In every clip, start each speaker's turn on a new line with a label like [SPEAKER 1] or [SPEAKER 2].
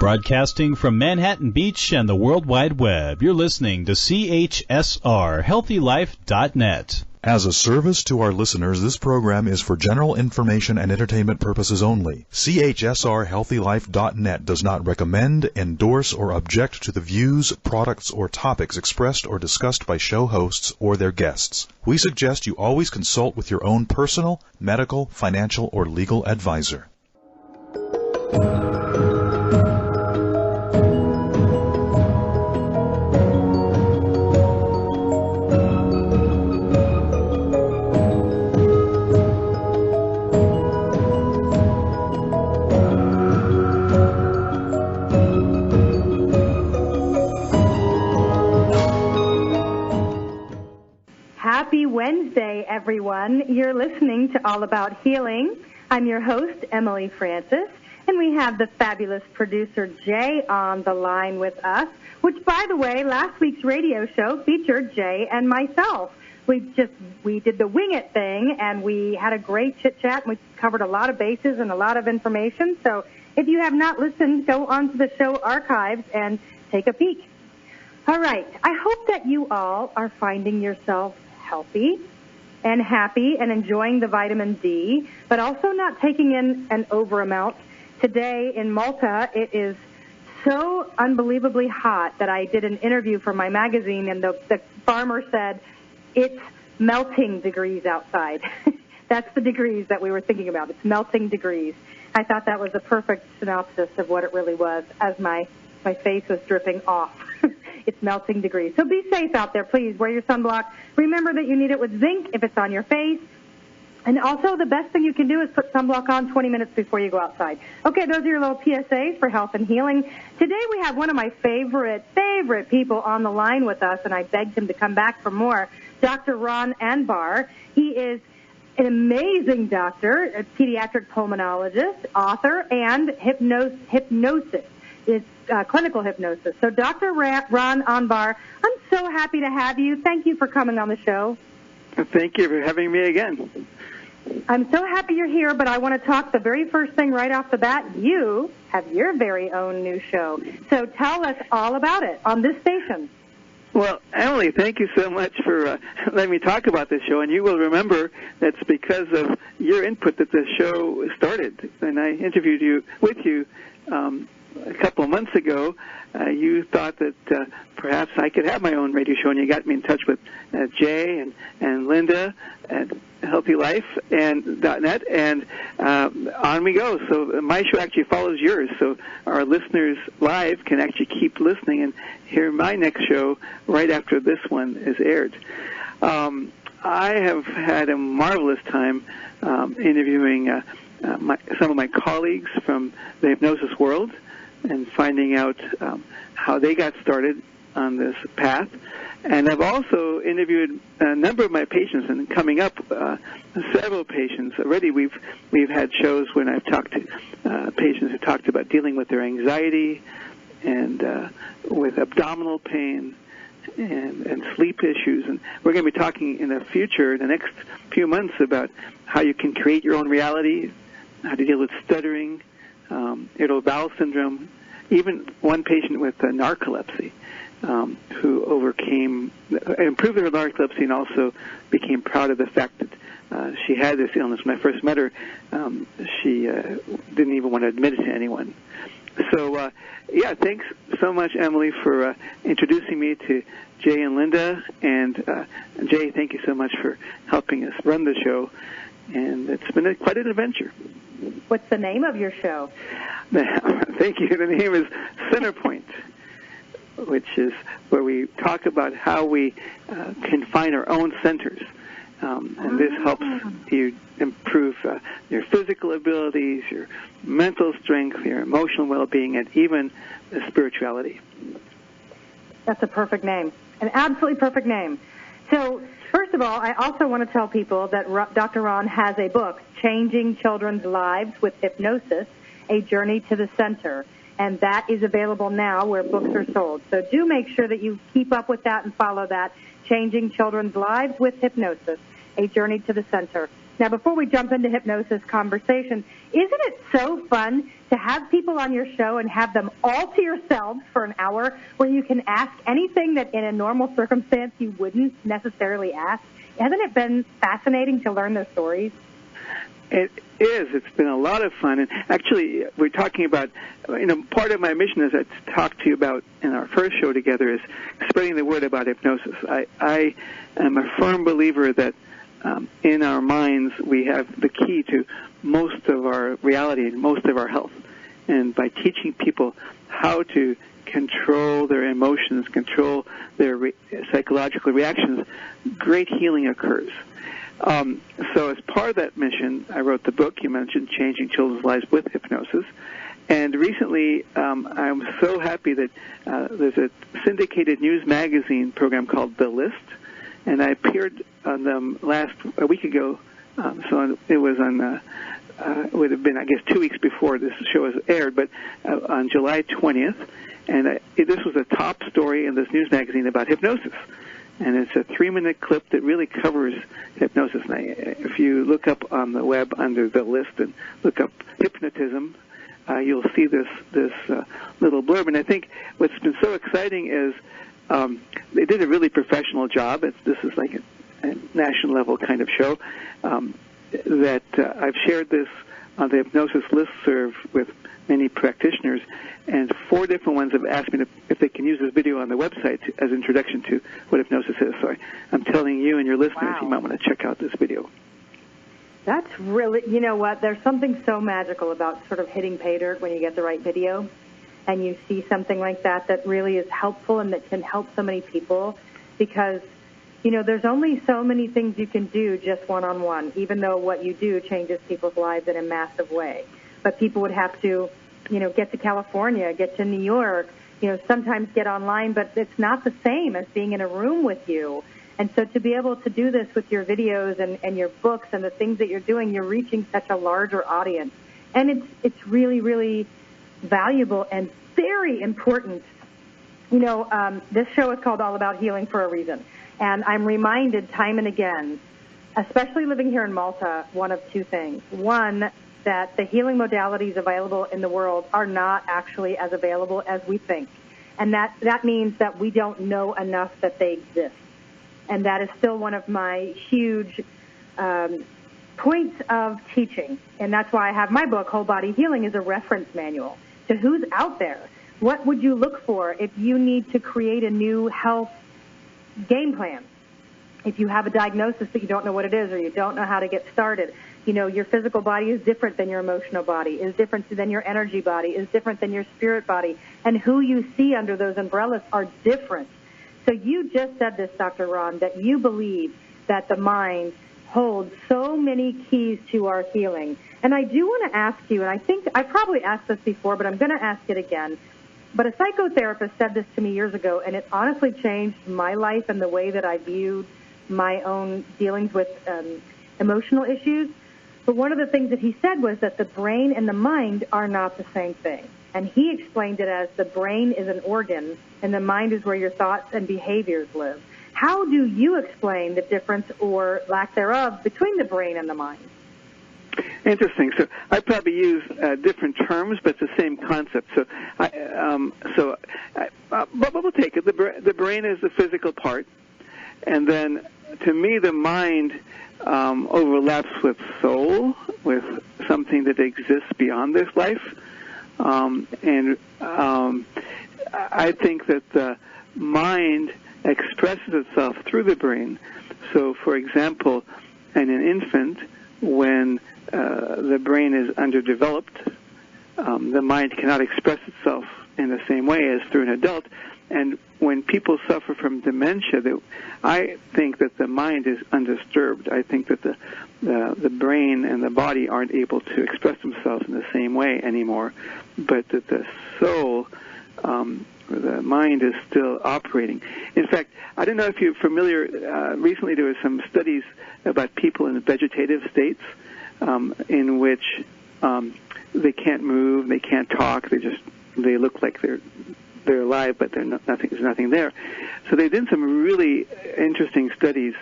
[SPEAKER 1] Broadcasting from Manhattan Beach and the World Wide Web, you're listening to CHSR, HealthyLife.net.
[SPEAKER 2] As a service to our listeners, this program is for general information and entertainment purposes only. CHSR HealthyLife.net does not recommend, endorse, or object to the views, products, or topics expressed or discussed by show hosts or their guests. We suggest you always consult with your own personal, medical, financial, or legal advisor.
[SPEAKER 3] Happy Wednesday, everyone. You're listening to All About Healing. I'm your host, Emily Francis, and we have the fabulous producer, Jay, on the line with us, which, by the way, last week's radio show featured Jay and myself. We did the wing it thing, and we had a great chit-chat, and we covered a lot of bases and a lot of information. So if you have not listened, go onto the show archives and take a peek. All right. I hope that you all are finding yourself healthy and happy and enjoying the vitamin D, but also not taking in an over amount. Today in Malta, it is so unbelievably hot that I did an interview for my magazine, and the farmer said, it's melting degrees outside. That's the degrees that we were thinking about. It's melting degrees. I thought that was a perfect synopsis of what it really was as my face was dripping off. It's melting degrees. So be safe out there, please. Wear your sunblock. Remember that you need it with zinc if it's on your face. And also, the best thing you can do is put sunblock on 20 minutes before you go outside. Okay, those are your little PSAs for health and healing. Today we have one of my favorite people on the line with us, and I begged him to come back for more, Dr. Ron Anbar. He is an amazing doctor, a pediatric pulmonologist, author, and hypnosis. It's clinical hypnosis. So Dr. Ron Anbar, I'm so happy to have you. Thank you for coming on the show.
[SPEAKER 4] Thank you for having me again.
[SPEAKER 3] I'm so happy you're here, but I want to talk the very first thing right off the bat. You have your very own new show. So tell us all about it on this station.
[SPEAKER 4] Well, Emily, thank you so much for letting me talk about this show. And you will remember that's because of your input that the show started. And I interviewed you a couple of months ago. You thought that perhaps I could have my own radio show, and you got me in touch with Jay and Linda at Healthy Life and .net, and on we go. So my show actually follows yours, so our listeners live can actually keep listening and hear my next show right after this one is aired. I have had a marvelous time interviewing some of my colleagues from the hypnosis world and finding out how they got started on this path. And I've also interviewed a number of my patients, and coming up, several patients already. We've had shows when I've talked to patients who talked about dealing with their anxiety and with abdominal pain and sleep issues. And we're going to be talking in the future, the next few months, about how you can create your own reality, how to deal with stuttering, irritable bowel syndrome, even one patient with narcolepsy who improved her narcolepsy and also became proud of the fact that she had this illness. When I first met her, she didn't even want to admit it to anyone. So, thanks so much, Emily, for introducing me to Jay and Linda. And Jay, thank you so much for helping us run the show. And it's been quite an adventure.
[SPEAKER 3] What's the name of your show?
[SPEAKER 4] Thank you. The name is Centerpoint, which is where we talk about how we can find our own centers. And this helps you improve your physical abilities, your mental strength, your emotional well-being, and even spirituality.
[SPEAKER 3] That's a perfect name, an absolutely perfect name. So, first of all, I also want to tell people that Dr. Ron has a book, Changing Children's Lives with Hypnosis, A Journey to the Center. And that is available now where books are sold. So do make sure that you keep up with that and follow that. Changing Children's Lives with Hypnosis, A Journey to the Center. Now, before we jump into hypnosis conversation, isn't it so fun to have people on your show and have them all to yourselves for an hour where you can ask anything that in a normal circumstance you wouldn't necessarily ask? Hasn't it been fascinating to learn their stories?
[SPEAKER 4] It is. It's been a lot of fun. And actually, we're talking about, part of my mission, as I talked to you about in our first show together, is spreading the word about hypnosis. I am a firm believer that in our minds we have the key to most of our reality and most of our health. And by teaching people how to control their emotions, control their psychological reactions, great healing occurs. So as part of that mission, I wrote the book you mentioned, Changing Children's Lives with Hypnosis. And recently, I'm so happy that there's a syndicated news magazine program called The List, and I appeared on them a week ago. So it was on, it would have been, I guess, 2 weeks before this show was aired, but on July 20th. And this was a top story in this news magazine about hypnosis. And it's a 3-minute clip that really covers hypnosis. And if you look up on the web under The List and look up hypnotism, you'll see this little blurb. And I think what's been so exciting is they did a really professional job. This is like a national level kind of show. That I've shared this on the hypnosis listserv with many practitioners, and 4 different ones have asked me if they can use this video on the website as an introduction to what hypnosis is. So I'm telling you and your listeners, you might want to check out this video.
[SPEAKER 3] That's really, you know what, there's something so magical about sort of hitting pay dirt when you get the right video and you see something like that that really is helpful and that can help so many people, because there's only so many things you can do just one-on-one, even though what you do changes people's lives in a massive way. But people would have to, get to California, get to New York, sometimes get online, but it's not the same as being in a room with you. And so to be able to do this with your videos and your books and the things that you're doing, you're reaching such a larger audience. And it's really, really valuable and very important. This show is called All About Healing for a reason. And I'm reminded time and again, especially living here in Malta, one of 2 things. One, that the healing modalities available in the world are not actually as available as we think. And that means that we don't know enough that they exist. And that is still one of my huge points of teaching. And that's why I have my book, Whole Body Healing, is a reference manual to who's out there. What would you look for if you need to create a new health game plan? If you have a diagnosis that you don't know what it is or you don't know how to get started, your physical body is different than your emotional body, is different than your energy body, is different than your spirit body, and who you see under those umbrellas are different. So you just said this, Dr. Ron, that you believe that the mind holds so many keys to our healing. And I do want to ask you, and I think I probably asked this before, but I'm going to ask it again. But a psychotherapist said this to me years ago, and it honestly changed my life and the way that I viewed my own dealings with emotional issues. But one of the things that he said was that the brain and the mind are not the same thing. And he explained it as the brain is an organ and the mind is where your thoughts and behaviors live. How do you explain the difference or lack thereof between the brain and the mind?
[SPEAKER 4] Interesting. So I probably use different terms, but it's the same concept. So, but we'll take it. The brain is the physical part, and then to me, the mind overlaps with soul, with something that exists beyond this life, and I think that the mind expresses itself through the brain. So, for example, in an infant, when the brain is underdeveloped, the mind cannot express itself in the same way as through an adult. And when people suffer from dementia, I think that the mind is undisturbed. I think that the brain and the body aren't able to express themselves in the same way anymore, but that the soul, the mind, is still operating. In fact, I don't know if you're familiar, recently there were some studies about people in vegetative states in which they can't move, they can't talk, they look like they're alive, but there's nothing there. So they did some really interesting studies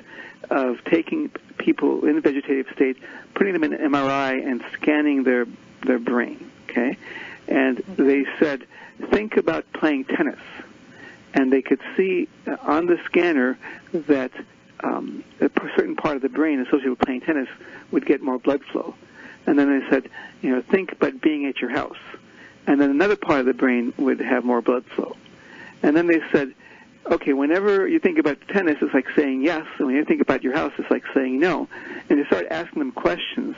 [SPEAKER 4] of taking people in a vegetative state, putting them in an MRI and scanning their brain, okay? And they said, think about playing tennis. And they could see on the scanner that a certain part of the brain associated with playing tennis would get more blood flow. And then they said, think about being at your house. And then another part of the brain would have more blood flow. And then they said, okay, whenever you think about tennis, it's like saying yes. And when you think about your house, it's like saying no. And they started asking them questions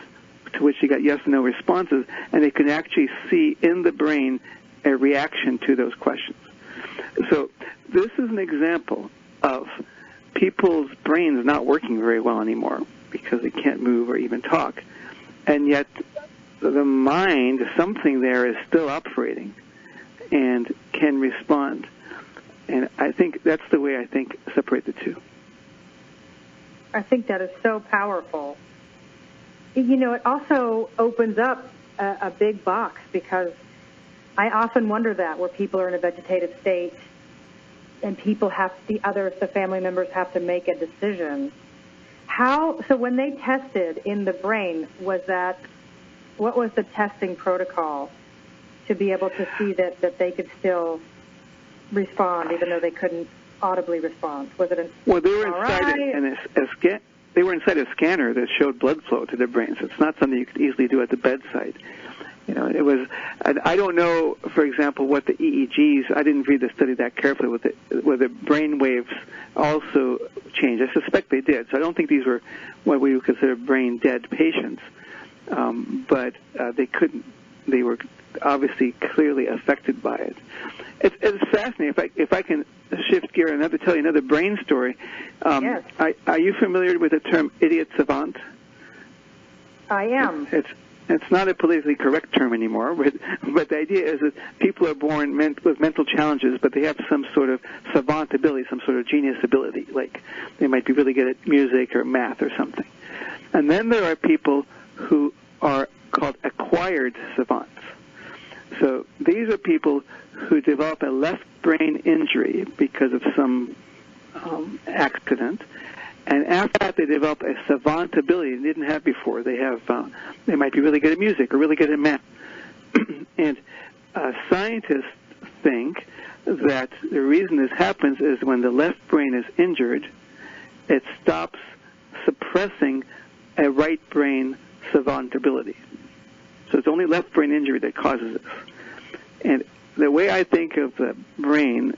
[SPEAKER 4] to which they got yes and no responses, and they could actually see in the brain a reaction to those questions. So this is an example of people's brains not working very well anymore because they can't move or even talk. And yet the mind, something there is still operating and can respond. And I think that's the way I separate the two.
[SPEAKER 3] I think that is so powerful. It also opens up a big box, because I often wonder that where people are in a vegetative state and the family members have to make a decision. So when they tested in the brain, what was the testing protocol to be able to see that they could still respond even though they couldn't audibly respond? Was it
[SPEAKER 4] well, they were inside a scanner that showed blood flow to their brains. It's not something you could easily do at the bedside. It was. I don't know, for example, what the EEGs. I didn't read the study that carefully. Whether brain waves also changed. I suspect they did. So I don't think these were what we would consider brain dead patients. But they couldn't. They were obviously clearly affected by it. It's fascinating. If I can shift gear and tell you another brain story.
[SPEAKER 3] Yes.
[SPEAKER 4] Are you familiar with the term idiot savant?
[SPEAKER 3] I am.
[SPEAKER 4] It's not a politically correct term anymore, but the idea is that people are born with mental challenges, but they have some sort of savant ability, some sort of genius ability, like they might be really good at music or math or something. And then there are people who are called acquired savants. So these are people who develop a left brain injury because of some accident, and after that they develop a savant ability they didn't have before. They might be really good at music or really good at math. And scientists think that the reason this happens is when the left brain is injured, it stops suppressing a right brain savant ability. So it's only left brain injury that causes this. And the way I think of the brain,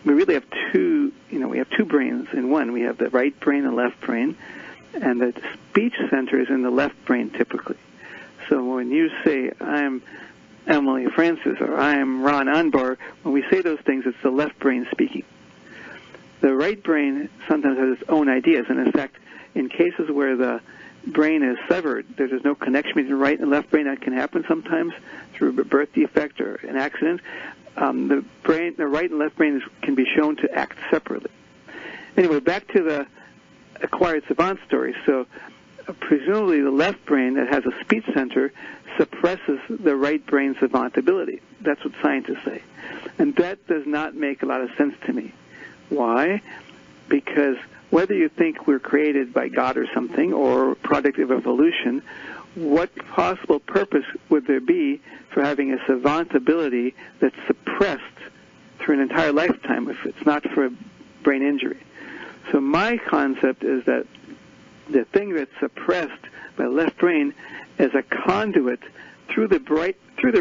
[SPEAKER 4] we really have two, we have two brains in one. We have the right brain and left brain, and the speech center is in the left brain typically. So when you say, I'm Emily Francis or I'm Ron Anbar, when we say those things, it's the left brain speaking. The right brain sometimes has its own ideas, and in fact, in cases where the brain is severed, there's no connection between the right and left brain. That can happen sometimes through a birth defect or an accident. The right and left brain can be shown to act separately. Anyway, back to the acquired savant story. So presumably the left brain that has a speech center suppresses the right brain savant ability. That's what scientists say. And that does not make a lot of sense to me. Why? Because whether you think we're created by God or something or product of evolution, what possible purpose would there be for having a savant ability that's suppressed through an entire lifetime if it's not for a brain injury? So my concept is that the thing that's suppressed by the left brain is a conduit through the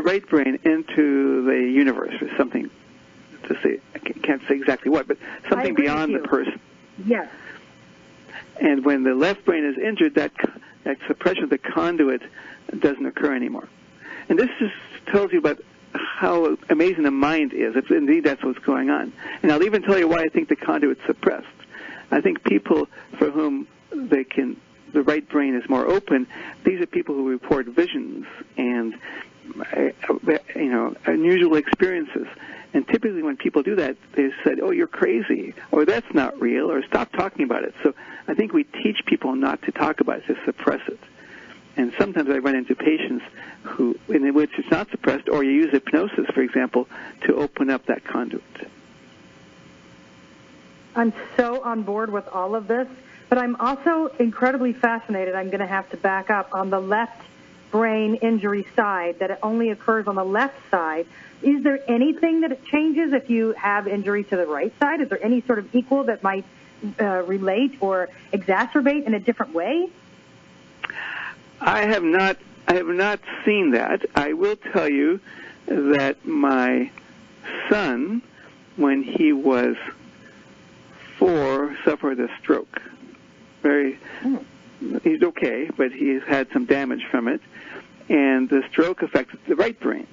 [SPEAKER 4] right brain into the universe, or something to say. I can't say exactly what, but something beyond the person.
[SPEAKER 3] Yes.
[SPEAKER 4] And when the left brain is injured, that suppression of the conduit doesn't occur anymore. And this just tells you about how amazing the mind is, if indeed that's what's going on. And I'll even tell you why I think the conduit's suppressed. I think people for whom the right brain is more open, these are people who report visions and unusual experiences. And typically when people do that, they said, oh, you're crazy, or that's not real, or stop talking about it. So I think we teach people not to talk about it, to suppress it. And sometimes I run into patients in which it's not suppressed, or you use hypnosis, for example, to open up that conduit.
[SPEAKER 3] I'm so on board with all of this. But I'm also incredibly fascinated, I'm going to have to back up, on the left brain injury side, that it only occurs on the left side. Is there anything that it changes if you have injury to the right side? Is there any sort of equal that might relate or exacerbate in a different way?
[SPEAKER 4] I have not seen that. I will tell you that my son, when he was 4, suffered a stroke. He's okay, but he's had some damage from it, and the stroke affected the right brain.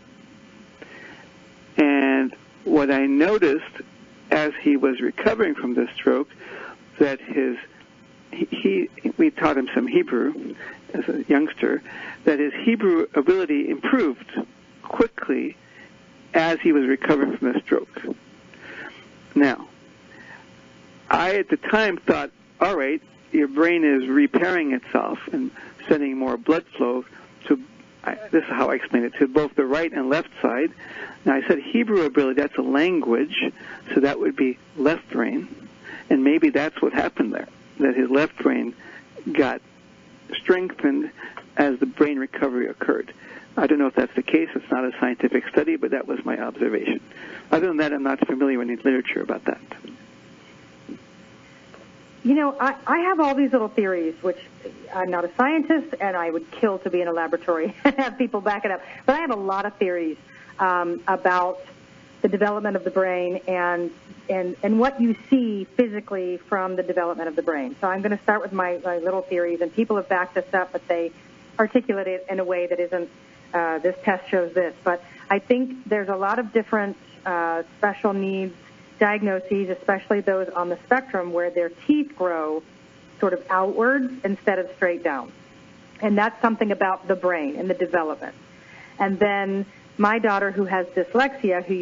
[SPEAKER 4] And what I noticed as he was recovering from the stroke, that we taught him some Hebrew as a youngster, that his Hebrew ability improved quickly as he was recovering from the stroke. Now, I at the time thought, all right, your brain is repairing itself and sending more blood flow to, this is how I explain it, to both the right and left side. Now, I said Hebrew ability, that's a language, so that would be left brain. And maybe that's what happened there, that his left brain got strengthened as the brain recovery occurred. I don't know if that's the case. It's not a scientific study, but that was my observation. Other than that, I'm not familiar with any literature about that.
[SPEAKER 3] You know, I have all these little theories, which I'm not a scientist, and I would kill to be in a laboratory and have people back it up. But I have a lot of theories about the development of the brain and what you see physically from the development of the brain. So I'm going to start with my little theories, and people have backed this up, but they articulate it in a way that isn't, this test shows this. But I think there's a lot of different special needs diagnoses, especially those on the spectrum where their teeth grow sort of outwards instead of straight down. And that's something about the brain and the development. And then my daughter, who has dyslexia, who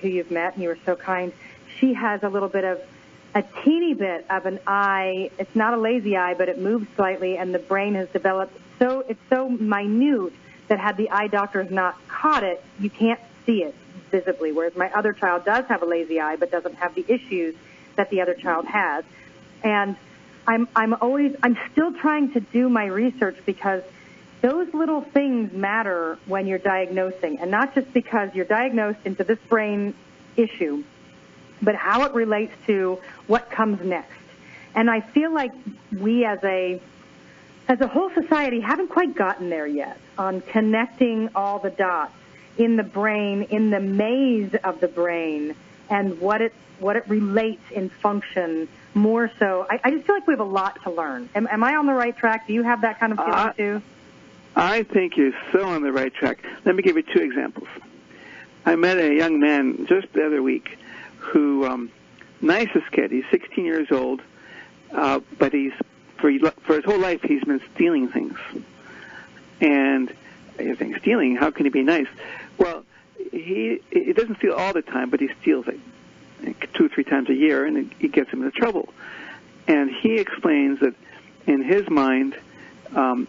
[SPEAKER 3] you've met, and you were so kind, she has a teeny bit of an eye. It's not a lazy eye, but it moves slightly, and the brain has developed it's so minute that had the eye doctors not caught it, you can't see it visibly, whereas my other child does have a lazy eye but doesn't have the issues that the other child has. And I'm still trying to do my research, because those little things matter when you're diagnosing, and not just because you're diagnosed into this brain issue, but how it relates to what comes next. And I feel like we as a whole society haven't quite gotten there yet on connecting all the dots in the brain, in the maze of the brain, and what it relates in function more so. I just feel like we have a lot to learn. Am I on the right track? Do you have that kind of feeling too? I
[SPEAKER 4] think you're so on the right track. Let me give you 2 examples. I met a young man just the other week who, nicest kid, he's 16 years old, but for his whole life he's been stealing things. And you think, stealing, how can he be nice? Well, he doesn't steal all the time, but he steals like 2 or 3 times a year, and it gets him into trouble. And he explains that in his mind,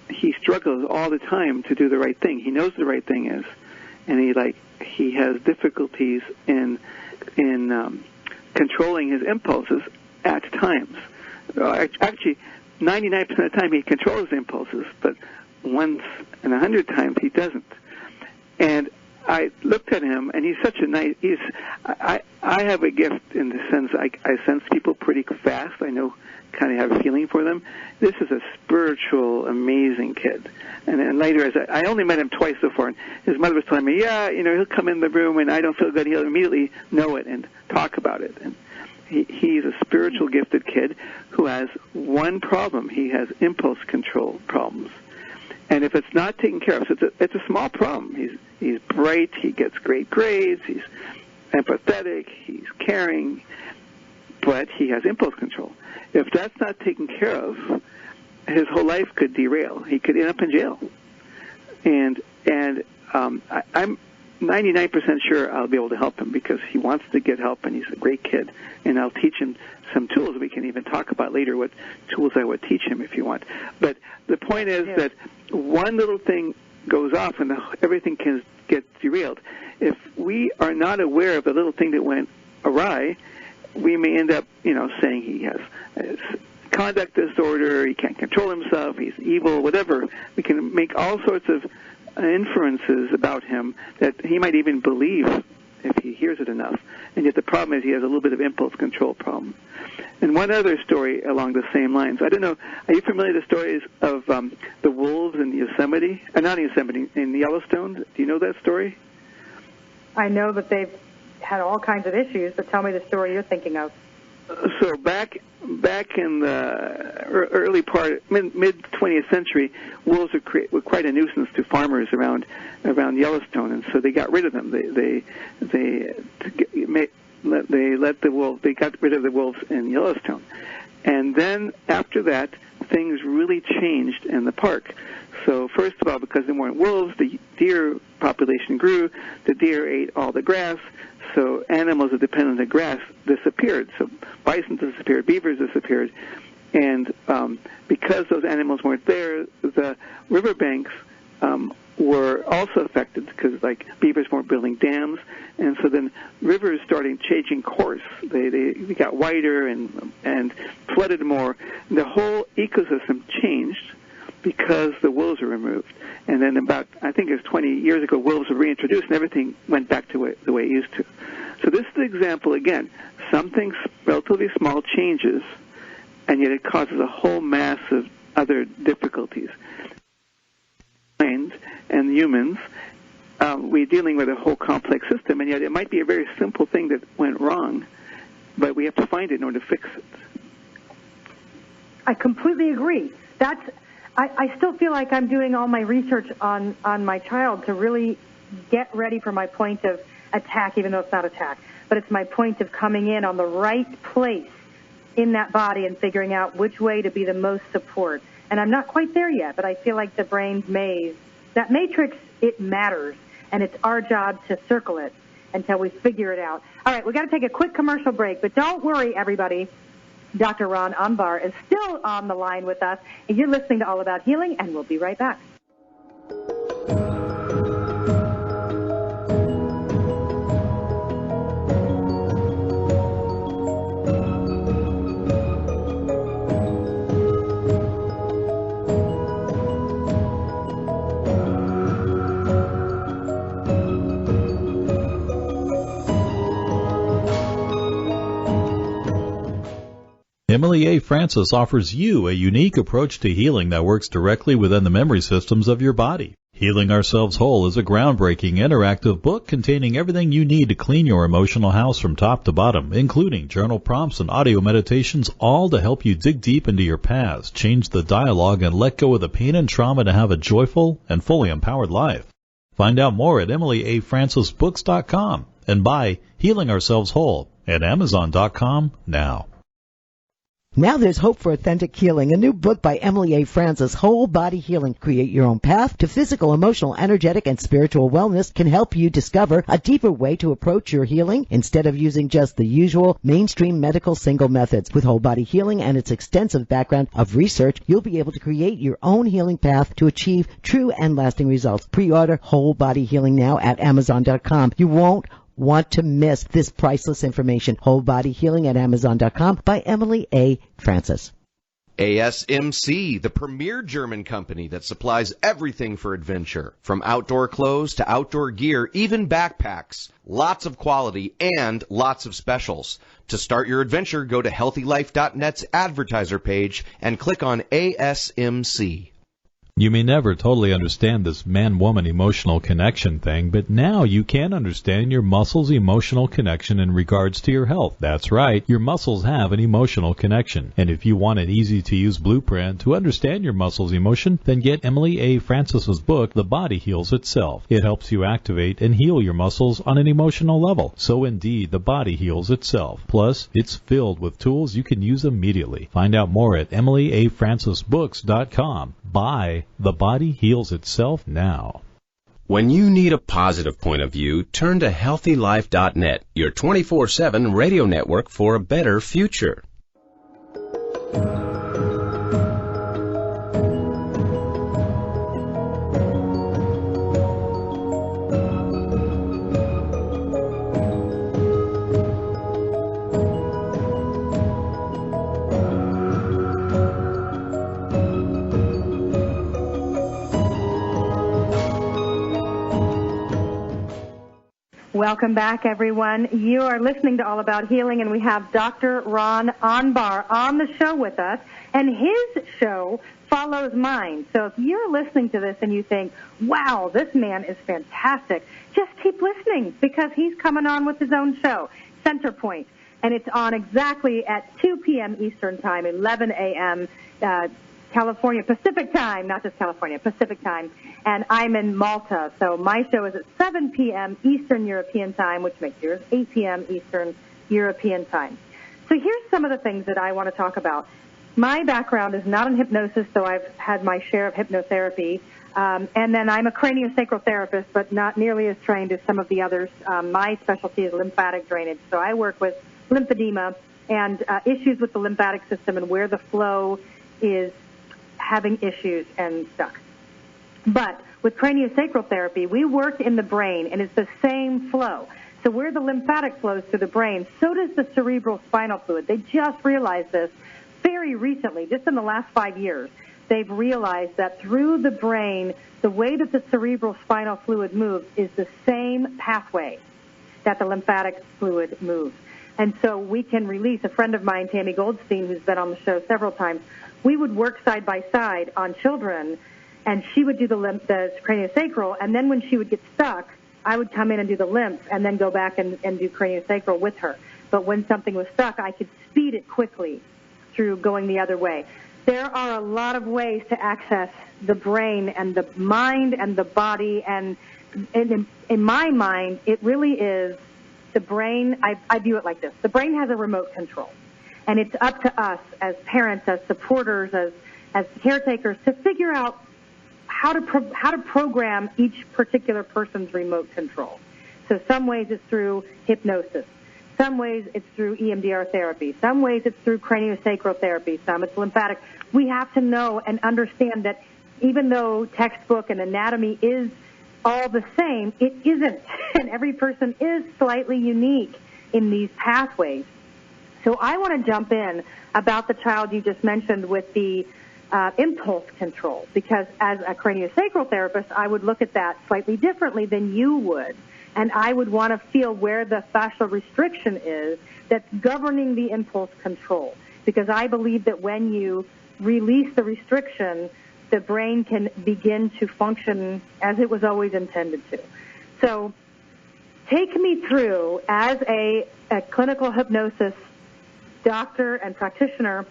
[SPEAKER 4] he struggles all the time to do the right thing. He knows the right thing is, and he has difficulties in controlling his impulses at times. Actually, 99% of the time he controls his impulses, but once in 100 times he doesn't. And I looked at him, and he's such a nice. I have a gift in the sense I sense people pretty fast. I know, kind of have a feeling for them. This is a spiritual, amazing kid. And then later, I only met him twice so far, and his mother was telling me, he'll come in the room and I don't feel good. He'll immediately know it and talk about it. And he's a spiritual gifted kid who has one problem. He has impulse control problems. And if it's not taken care of, it's a small problem. He's bright, he gets great grades, he's empathetic, he's caring, but he has impulse control. If that's not taken care of, his whole life could derail. He could end up in jail. And I'm 99% sure I'll be able to help him, because he wants to get help, and he's a great kid. And I'll teach him some tools. We can even talk about later what tools I would teach him if you want. But the point is that one little thing goes off and everything can get derailed. If we are not aware of the little thing that went awry, we may end up, saying he has conduct disorder, he can't control himself, he's evil, whatever. We can make all sorts of inferences about him that he might even believe if he hears it enough. And yet the problem is he has a little bit of impulse control problem. And one other story along the same lines. I don't know, are you familiar with the stories of the wolves in Yosemite? Not in Yosemite, in Yellowstone. Do you know that story?
[SPEAKER 3] I know that they've had all kinds of issues, but tell me the story you're thinking of.
[SPEAKER 4] So back in the early part, mid 20th century, wolves were quite a nuisance to farmers around Yellowstone, and so they got rid of them. They got rid of the wolves in Yellowstone, and then after that, things really changed in the park. So first of all, because there weren't wolves, the deer population grew. The deer ate all the grass. So animals that depend on the grass disappeared. So bison disappeared, beavers disappeared. And because those animals weren't there, the riverbanks were also affected because, like, beavers weren't building dams. And so then rivers started changing course. They got wider and flooded more. And the whole ecosystem changed because the wolves were removed. And then about, I think it was 20 years ago, wolves were reintroduced and everything went back to the way it used to. So this is the example, again, something relatively small changes, and yet it causes a whole mass of other difficulties. And humans, we're dealing with a whole complex system, and yet it might be a very simple thing that went wrong, but we have to find it in order to fix it.
[SPEAKER 3] I completely agree. I still feel like I'm doing all my research on my child to really get ready for my point of attack, even though it's not attack. But it's my point of coming in on the right place in that body and figuring out which way to be the most support. And I'm not quite there yet, but I feel like the brain's maze, that matrix, it matters. And it's our job to circle it until we figure it out. All right, we've got to take a quick commercial break, but don't worry, everybody. Dr. Ron Anbar is still on the line with us, and you're listening to All About Healing, and we'll be right back.
[SPEAKER 1] Emily A. Francis offers you a unique approach to healing that works directly within the memory systems of your body. Healing Ourselves Whole is a groundbreaking interactive book containing everything you need to clean your emotional house from top to bottom, including journal prompts and audio meditations, all to help you dig deep into your past, change the dialogue, and let go of the pain and trauma to have a joyful and fully empowered life. Find out more at EmilyAFrancisBooks.com and buy Healing Ourselves Whole at Amazon.com now.
[SPEAKER 5] Now there's hope for authentic healing. A new book by Emily A. Francis, Whole Body Healing. Create your own path to physical, emotional, energetic, and spiritual wellness can help you discover a deeper way to approach your healing instead of using just the usual mainstream medical single methods. With Whole Body Healing and its extensive background of research, you'll be able to create your own healing path to achieve true and lasting results. Pre-order Whole Body Healing now at Amazon.com. You won't want to miss this priceless information. Whole Body Healing at Amazon.com by Emily A. Francis.
[SPEAKER 6] ASMC, the premier German company that supplies everything for adventure, from outdoor clothes to outdoor gear, even backpacks. Lots of quality and lots of specials. To start your adventure, go to HealthyLife.net's advertiser page and click on ASMC.
[SPEAKER 1] You may never totally understand this man-woman emotional connection thing, but now you can understand your muscles' emotional connection in regards to your health. That's right, your muscles have an emotional connection. And if you want an easy-to-use blueprint to understand your muscles' emotion, then get Emily A. Francis's book, The Body Heals Itself. It helps you activate and heal your muscles on an emotional level. So indeed, the body heals itself. Plus, it's filled with tools you can use immediately. Find out more at EmilyAFrancisBooks.com. Buy The Body Heals Itself now.
[SPEAKER 7] When you need a positive point of view, turn to HealthyLife.net, your 24/7 radio network for a better future.
[SPEAKER 3] Welcome back, everyone. You are listening to All About Healing, and we have Dr. Ron Anbar on the show with us, and his show follows mine. So if you're listening to this and you think, wow, this man is fantastic, just keep listening, because he's coming on with his own show, Center Point, and it's on exactly at 2 p.m. Eastern Time, 11 a.m. California Pacific Time, not just California, Pacific Time, and I'm in Malta, so my show is at 7 p.m. Eastern European Time, which makes yours 8 p.m. Eastern European Time. So here's some of the things that I want to talk about. My background is not in hypnosis, though I've had my share of hypnotherapy, and then I'm a craniosacral therapist, but not nearly as trained as some of the others. My specialty is lymphatic drainage, so I work with lymphedema and issues with the lymphatic system and where the flow is having issues and stuck. But with craniosacral therapy, we work in the brain, and it's the same flow. So where the lymphatic flows through the brain, so does the cerebral spinal fluid. They just realized this very recently, just in the last 5 years. They've realized that through the brain, the way that the cerebral spinal fluid moves is the same pathway that the lymphatic fluid moves. And so we can release, a friend of mine, Tammy Goldstein, who's been on the show several times, we would work side by side on children, and she would do the craniosacral, and then when she would get stuck, I would come in and do the lymph and then go back and do craniosacral with her. But when something was stuck, I could speed it quickly through going the other way. There are a lot of ways to access the brain and the mind and the body, and in my mind, it really is the brain. I view it like this. The brain has a remote control. And it's up to us as parents, as supporters, as caretakers to figure out how to program each particular person's remote control. So some ways it's through hypnosis. Some ways it's through EMDR therapy. Some ways it's through craniosacral therapy. Some it's lymphatic. We have to know and understand that even though textbook and anatomy is all the same, it isn't. And every person is slightly unique in these pathways. So I want to jump in about the child you just mentioned with the impulse control, because as a craniosacral therapist, I would look at that slightly differently than you would, and I would want to feel where the fascial restriction is that's governing the impulse control, because I believe that when you release the restriction, the brain can begin to function as it was always intended to. So take me through, as a clinical hypnosis doctor and practitioner,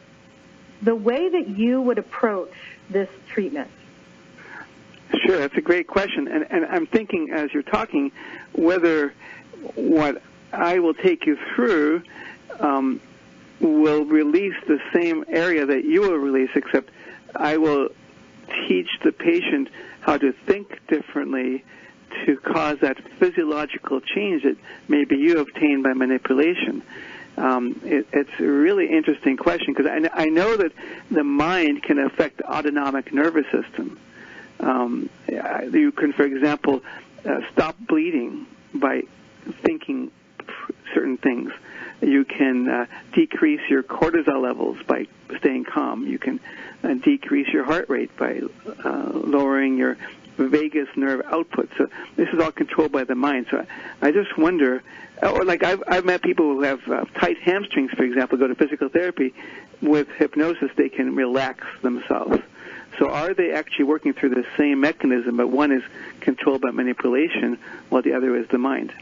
[SPEAKER 3] the way that you would approach this treatment.
[SPEAKER 4] Sure, that's a great question. And I'm thinking as you're talking whether what I will take you through will release the same area that you will release, except I will teach the patient how to think differently to cause that physiological change that maybe you obtained by manipulation. It's a really interesting question, because I know that the mind can affect the autonomic nervous system. You can, for example, stop bleeding by thinking certain things. You can decrease your cortisol levels by staying calm. You can decrease your heart rate by lowering your vagus nerve output. So this is all controlled by the mind. So I just wonder, or like I've met people who have tight hamstrings, for example, go to physical therapy. With hypnosis, they can relax themselves. So are they actually working through the same mechanism, but one is controlled by manipulation while the other is the mind?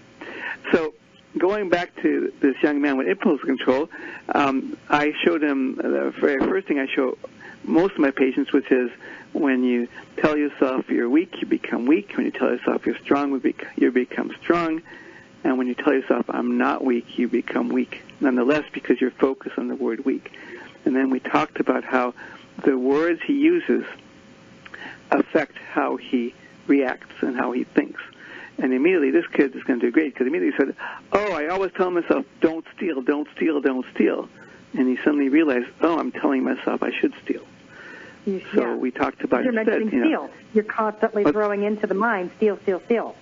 [SPEAKER 4] So going back to this young man with impulse control, I showed him the very first thing I show most of my patients, which is when you tell yourself you're weak, you become weak. When you tell yourself you're strong, you become strong. And when you tell yourself I'm not weak, you become weak, nonetheless, because you're focused on the word weak. And then we talked about how the words he uses affect how he reacts and how he thinks. And immediately, this kid is going to do great, because immediately he said, oh, I always tell myself, don't steal, don't steal, don't steal. And he suddenly realized, oh, I'm telling myself I should steal. So we talked about
[SPEAKER 3] You're
[SPEAKER 4] instead,
[SPEAKER 3] mentioning steal. You're constantly throwing into the mind, steal, steal, steal.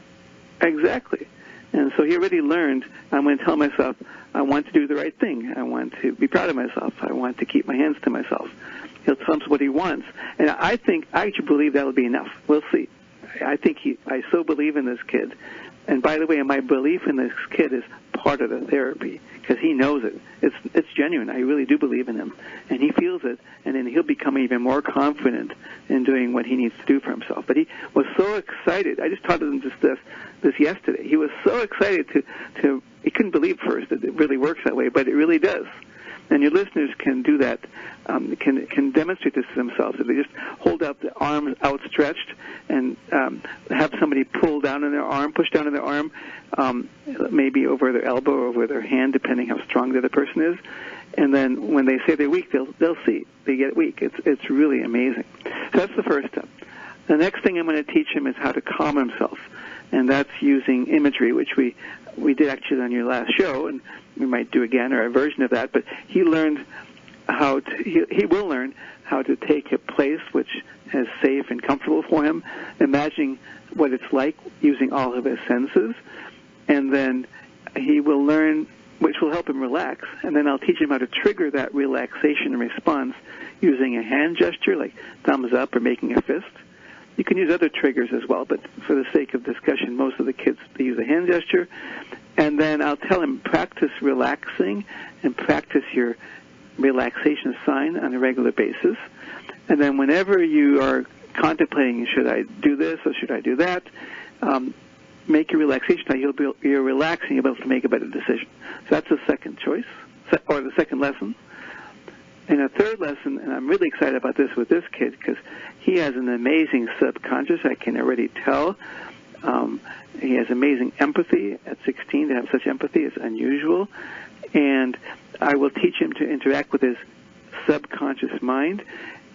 [SPEAKER 4] Exactly. And so he already learned, I'm going to tell myself, I want to do the right thing. I want to be proud of myself. I want to keep my hands to myself. He'll tell him what he wants. And I actually believe that'll be enough. We'll see. I so believe in this kid. And by the way, my belief in this kid is part of the therapy, because he knows it. It's genuine. I really do believe in him. And he feels it, and then he'll become even more confident in doing what he needs to do for himself. But he was so excited. I just taught him just this yesterday. He was so excited to he couldn't believe first that it really works that way, but it really does. And your listeners can do that, can demonstrate this to themselves. If they just hold up the arms outstretched and have somebody pull down on their arm, push down on their arm, maybe over their elbow or over their hand, depending how strong the other person is. And then when they say they're weak, they'll see they get weak. It's really amazing. So that's the first step. The next thing I'm going to teach him is how to calm himself, and that's using imagery, which we did actually on your last show, and we might do again, or a version of that. But he learned he will learn how to take a place which is safe and comfortable for him, imagining what it's like using all of his senses, and then he will learn, which will help him relax, and then I'll teach him how to trigger that relaxation response using a hand gesture, like thumbs up or making a fist. You can use other triggers as well, but for the sake of discussion, most of the kids, they use a hand gesture. And then I'll tell him, practice relaxing and practice your relaxation sign on a regular basis. And then whenever you are contemplating, should I do this or should I do that, make your relaxation sign. You're relaxing, you'll be able to make a better decision. So that's the second choice, or the second lesson. And a third lesson, and I'm really excited about this with this kid because he has an amazing subconscious, I can already tell. He has amazing empathy. At 16, to have such empathy is unusual. And I will teach him to interact with his subconscious mind.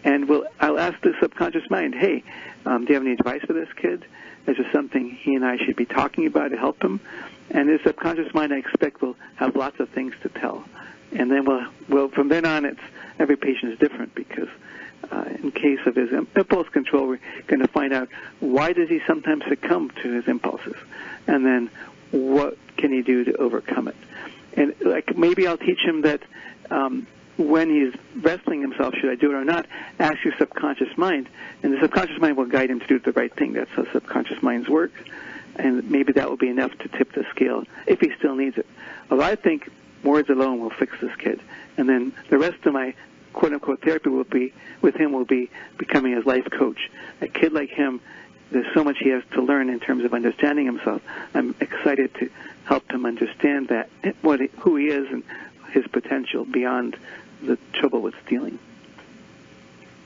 [SPEAKER 4] And I'll ask the subconscious mind, hey, do you have any advice for this kid? Is there something he and I should be talking about to help him? And his subconscious mind, I expect, will have lots of things to tell. And then we'll from then on, every patient is different because in case of his impulse control, we're going to find out why does he sometimes succumb to his impulses, and then what can he do to overcome it. And like maybe I'll teach him that when he's wrestling himself, should I do it or not? Ask your subconscious mind, and the subconscious mind will guide him to do the right thing. That's how subconscious minds work, and maybe that will be enough to tip the scale if he still needs it. Although I think words alone will fix this kid, and then the rest of my quote-unquote therapy will be becoming his life coach. A kid like him, there's so much he has to learn in terms of understanding himself. I'm excited to help him understand that, who he is and his potential beyond the trouble with stealing.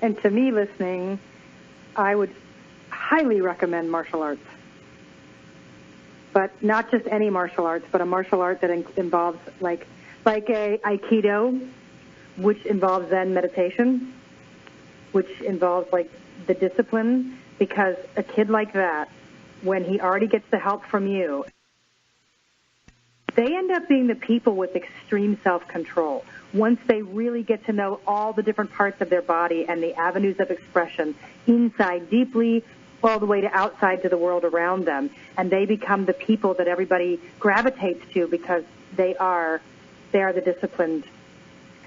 [SPEAKER 3] And to me, listening, I would highly recommend martial arts. But not just any martial arts, but a martial art that involves like a Aikido, which involves Zen meditation, which involves like the discipline, because a kid like that, when he already gets the help from you, they end up being the people with extreme self-control. Once they really get to know all the different parts of their body and the avenues of expression inside deeply, all the way to outside to the world around them, and they become the people that everybody gravitates to because they are the disciplined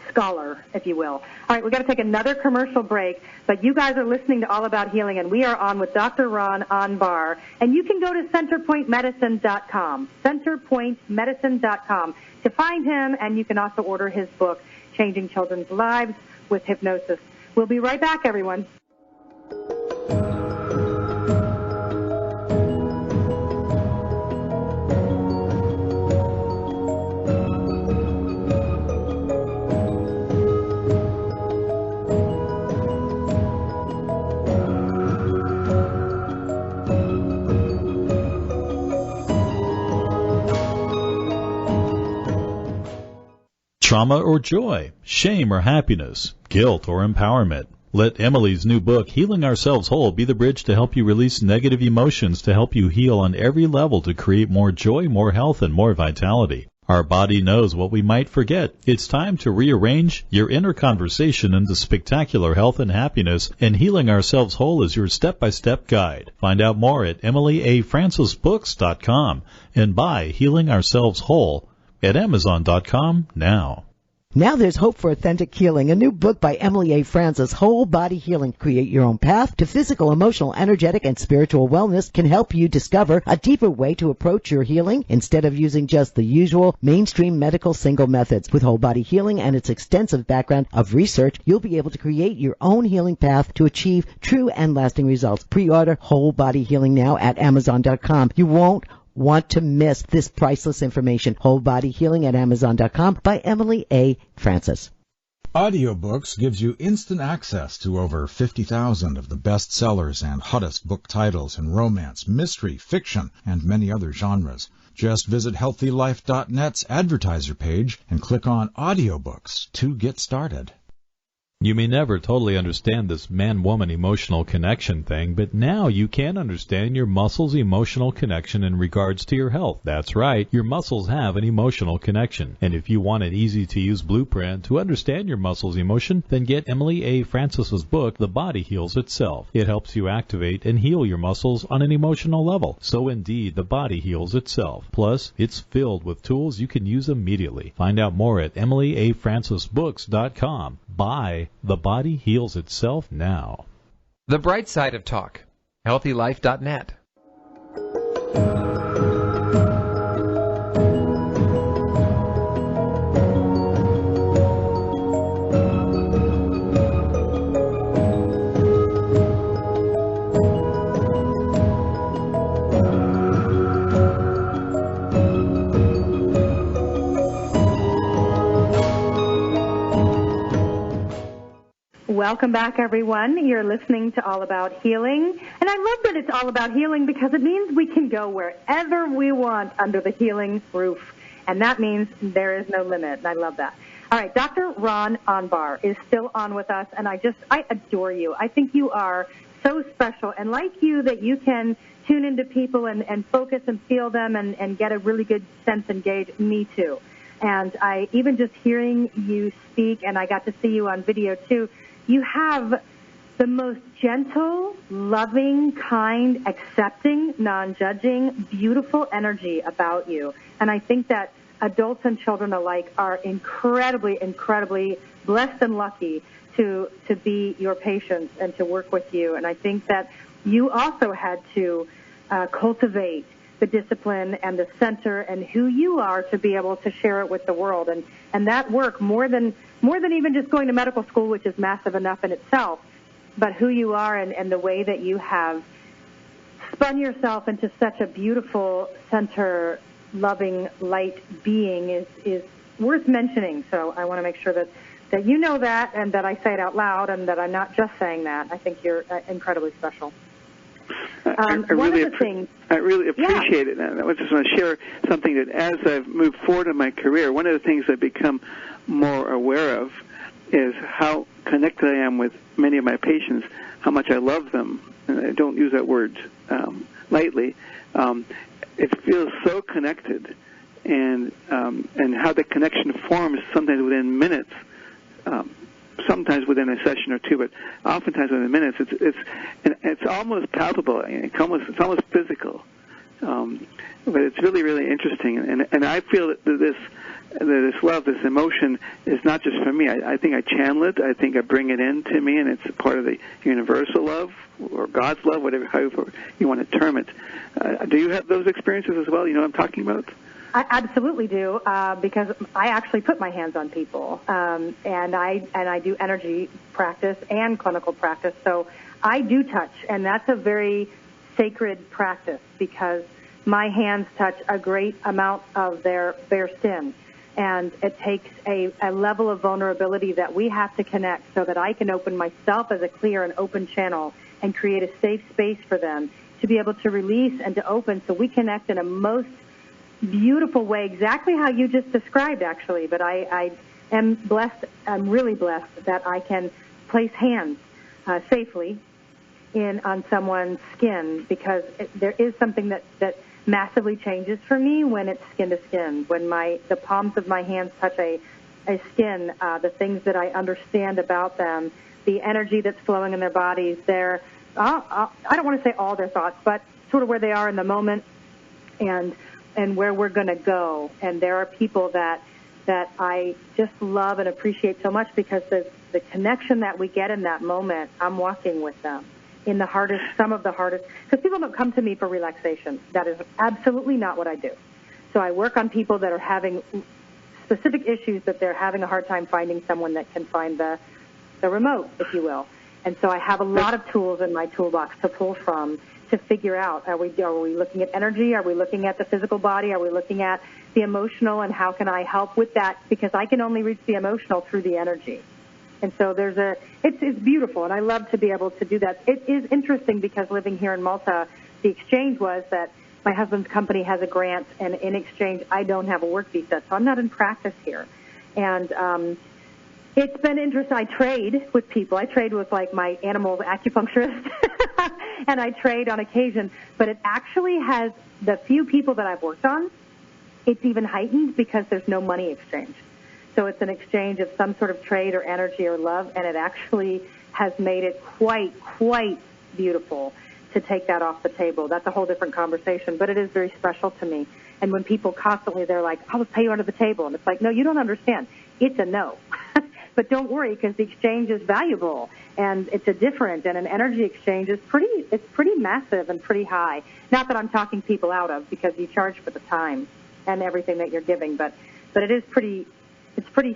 [SPEAKER 3] scholar, if you will. All right, we've got to take another commercial break, but you guys are listening to All About Healing, and we are on with Dr. Ron Anbar, and you can go to centerpointmedicine.com, centerpointmedicine.com to find him, and you can also order his book, Changing Children's Lives with Hypnosis. We'll be right back, everyone.
[SPEAKER 1] Trauma or joy, shame or happiness, guilt or empowerment. Let Emily's new book, Healing Ourselves Whole, be the bridge to help you release negative emotions to help you heal on every level to create more joy, more health, and more vitality. Our body knows what we might forget. It's time to rearrange your inner conversation into spectacular health and happiness, and Healing Ourselves Whole is your step-by-step guide. Find out more at EmilyAFrancisBooks.com and buy Healing Ourselves Whole at Amazon.com now.
[SPEAKER 5] Now there's hope for authentic healing. A new book by Emily A. Francis, Whole Body Healing. Create your own path to physical, emotional, energetic, and spiritual wellness can help you discover a deeper way to approach your healing instead of using just the usual mainstream medical single methods. With Whole Body Healing and its extensive background of research, you'll be able to create your own healing path to achieve true and lasting results. Pre-order Whole Body Healing now at Amazon.com. You won't want to miss this priceless information. Whole Body Healing at Amazon.com by Emily A. Francis.
[SPEAKER 8] Audiobooks gives you instant access to over 50,000 of the best sellers and hottest book titles in romance, mystery, fiction, and many other genres. Just visit HealthyLife.net's advertiser page and click on Audiobooks to get started.
[SPEAKER 1] You may never totally understand this man-woman emotional connection thing, but now you can understand your muscles' emotional connection in regards to your health. That's right, your muscles have an emotional connection. And if you want an easy-to-use blueprint to understand your muscles' emotion, then get Emily A. Francis's book, The Body Heals Itself. It helps you activate and heal your muscles on an emotional level. So indeed, the body heals itself. Plus, it's filled with tools you can use immediately. Find out more at EmilyAFrancisBooks.com. Buy The Body Heals Itself now.
[SPEAKER 9] The Bright Side of Talk. HealthyLife.net.
[SPEAKER 3] Welcome back, everyone. You're listening to All About Healing. And I love that it's all about healing because it means we can go wherever we want under the healing roof. And that means there is no limit. And I love that. All right, Dr. Ron Anbar is still on with us, and I adore you. I think you are so special. And like you, that you can tune into people and focus and feel them and get a really good sense and gauge. Me too. And I even just hearing you speak, and I got to see you on video too, you have the most gentle, loving, kind, accepting, non-judging, beautiful energy about you. And I think that adults and children alike are incredibly, incredibly blessed and lucky to be your patients and to work with you. And I think that you also had to cultivate the discipline and the center and who you are to be able to share it with the world. And that work, more than even just going to medical school, which is massive enough in itself, but who you are and the way that you have spun yourself into such a beautiful center, loving, light being is worth mentioning. So I want to make sure that you know that and that I say it out loud and that I'm not just saying that. I think you're incredibly special.
[SPEAKER 4] I really appreciate it. And I just want to share something that as I've moved forward in my career, one of the things I've become more aware of is how connected I am with many of my patients, how much I love them. And I don't use that word lightly. It feels so connected, and how the connection forms sometimes within minutes. Sometimes within a session or two, but oftentimes within minutes. It's almost palpable. It's almost physical. But it's really, really interesting. And I feel that this love, this emotion, is not just for me. I think I channel it. I think I bring it into me, and it's part of the universal love or God's love, however you want to term it. Do you have those experiences as well? You know what I'm talking about?
[SPEAKER 3] I absolutely do, because I actually put my hands on people, and I do energy practice and clinical practice. So I do touch, and that's a very sacred practice because my hands touch a great amount of their skin, and it takes a level of vulnerability that we have to connect so that I can open myself as a clear and open channel and create a safe space for them to be able to release and to open, so we connect in a most beautiful way, exactly how you just described, actually. But I am blessed, I'm really blessed that I can place hands safely on someone's skin, because there is something that massively changes for me when it's skin to skin. When the palms of my hands touch a skin, the things that I understand about them, the energy that's flowing in their bodies, I don't want to say all their thoughts, but sort of where they are in the moment and where we're going to go. And there are people that that I just love and appreciate so much, because the connection that we get in that moment, I'm walking with them in the hardest, some of the hardest, because people don't come to me for relaxation. That is absolutely not what I do. So I work on people that are having specific issues, that they're having a hard time finding someone that can find the remote, if you will. And so I have a lot of tools in my toolbox to pull from to figure out, are we looking at energy? Are we looking at the physical body? Are we looking at the emotional, and how can I help with that? Because I can only reach the emotional through the energy. And so it's beautiful, and I love to be able to do that. It is interesting because living here in Malta, the exchange was that my husband's company has a grant, and in exchange, I don't have a work visa, so I'm not in practice here. And it's been interesting. I trade with people. I trade with, like, my animal acupuncturist, and I trade on occasion. But it actually has, the few people that I've worked on, it's even heightened because there's no money exchange. So it's an exchange of some sort of trade or energy or love, and it actually has made it quite beautiful to take that off the table. That's a whole different conversation, but it is very special to me. And when people constantly, they're like, I'll pay you under the table. And it's like, no, you don't understand. It's a no. But don't worry, because the exchange is valuable, and it's a different, and an energy exchange is pretty massive and pretty high. Not that I'm talking people out of, because you charge for the time and everything that you're giving, but it is pretty